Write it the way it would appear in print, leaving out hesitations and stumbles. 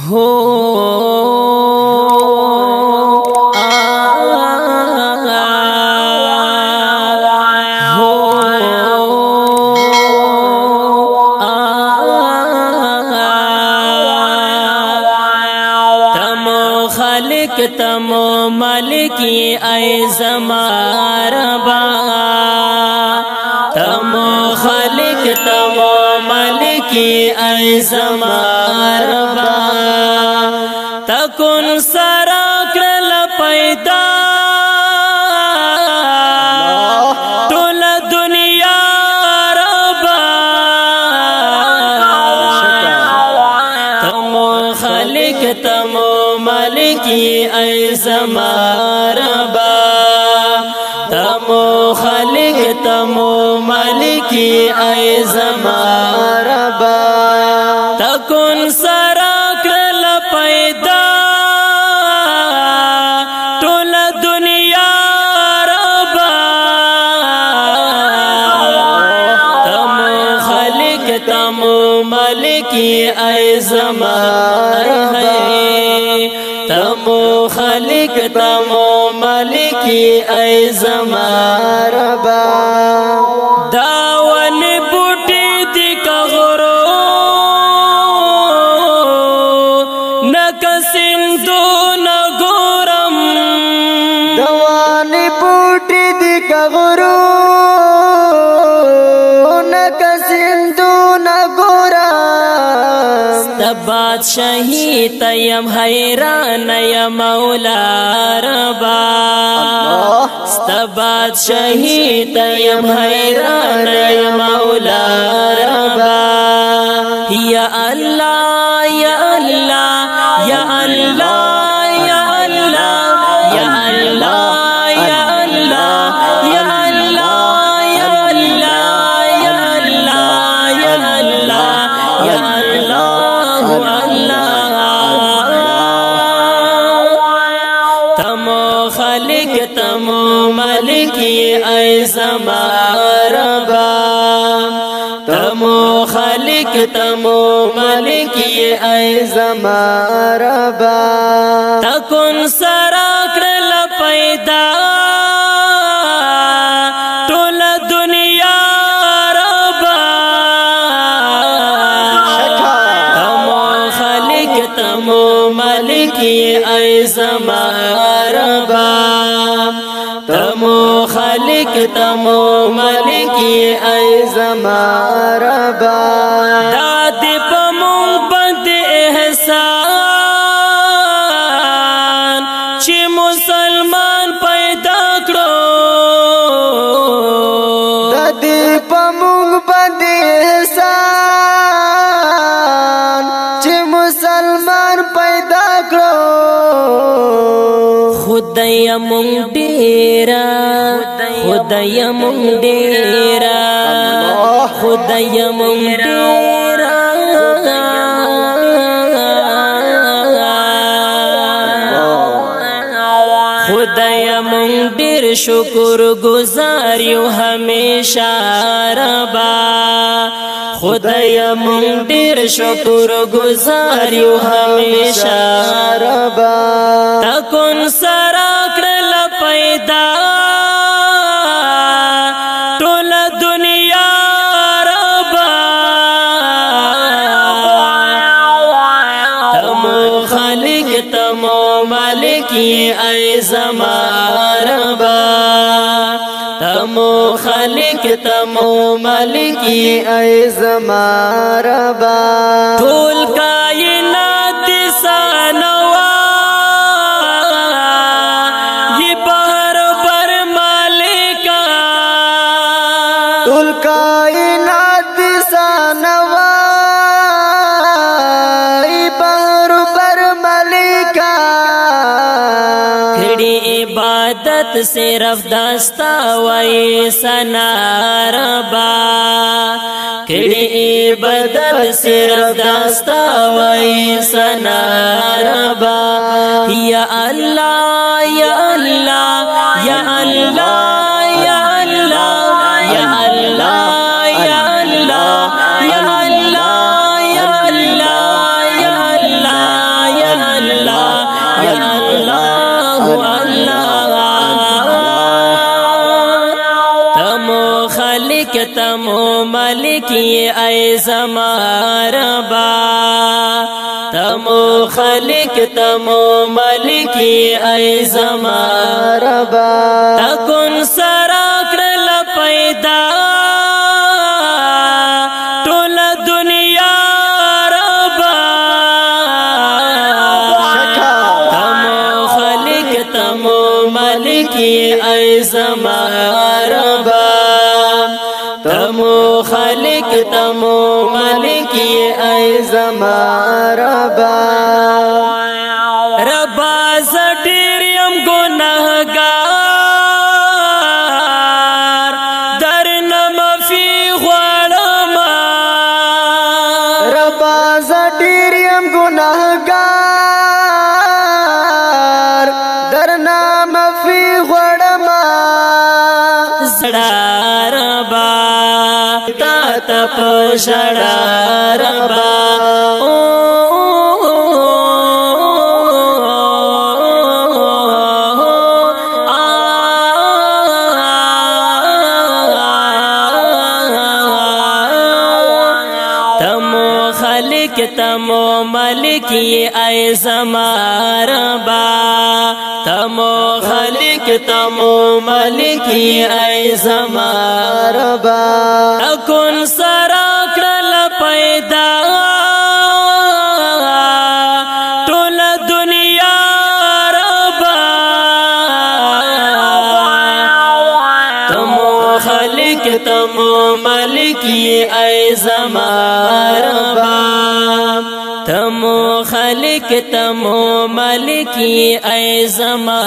हो तमो मलिकी ऐ ज़मा रबा तमो खालिक तमो मलिकी ऐ ज़मा रबा तकुन सरा करल पैदा टोल दुनिया रबा तमो खालिक तमो मलिकी ऐ ज़मा रबा तमो खालिक तमो मलिकी ऐ ज़मा रबा तकुन सरा करल पैदा टोल दुनिया रबा तमो खालिक तमो मलिकी ऐ ज़मा रबा तमो खालिक तमो मलिकी ऐ ज़मा रबा दावन बूटी दी कगरो नक सिंधु न गोरम दावन बूटी दी कगरो नक सिंधु न गोरम बादशाही तयम हैरान य मौला रबा बादशाही तयम हैरान य मौला रबा या अल्लाह या अल्लाह या अल्लाह या अल्लाह या अल्लाह या अल्लाह या अल्लाह या अल्लाह या अल्लाह या अल्लाह या तमो खालिक तमो मलिकी ऐ ज़मा रबा तमो खालिक तमो मलिकी ऐ ज़मा रबा तकुन सरा करल पैदा टोल दुनिया रबा तमो खालिक तमो मलिकी ऐ ज़मा रबा तमो खालिक तमो मलिकी ऐ ज़मा रबा दादी पमो बद एहसान ची मुसलमान पैदा करो दादी पमो बद एहसान ची मुसलमान पैदा करो खुदय मुंडेरा खुदय मुंडेरा खुदय मुंडेरा खुदय मुंडेर शुक्र गुजारियो हमेशा रबा खुदय मुंडेर शुक्र गुजारियो हमेशा रबा तकुन सरा करल पैदा टोल दुनिया रबा तमो खालिक तमो मलिकी ऐ ज़मा रबा तमो खालिक तमो मलिकी ऐ ज़मा रबा टोल कायनात सानवा ये बहर बर मालिका टोल कायनात सानवा ये बहर बर मालिका खड़ी इबादत सिर्फ दस्ता वही सना रबा खड़ी इबादत सिर्फ दस्ता वही सना रबा या अल्लाह या अल्लाह या अल्लाह या अल्लाह या अल्लाह या अल्लाह या अल्लाह या अल्लाह या अल्लाह مالک ای زما ربا تمو خالق تمو مالک ای زما ربا تکون سرا کړل پیدا ټول دنیا ربا تمو خالق تمو مالک ای زما ربا تمو خالق تمو مالک ای زما ربا ربا زډیر یم ګناهګار درنه معافي غواړم ربا زډیر یم ګناهګار درنا معافي غواړم زړه ربا تا ته په ژړا ربا تمو مالک ای زما ربا تمو خالق تمو مالک ای زما ربا اكون سرا کړل پیدا ټول دنیا ربا تمو خالق تمو مالک ای زما ربا تمو خالق تمو مالک ای زما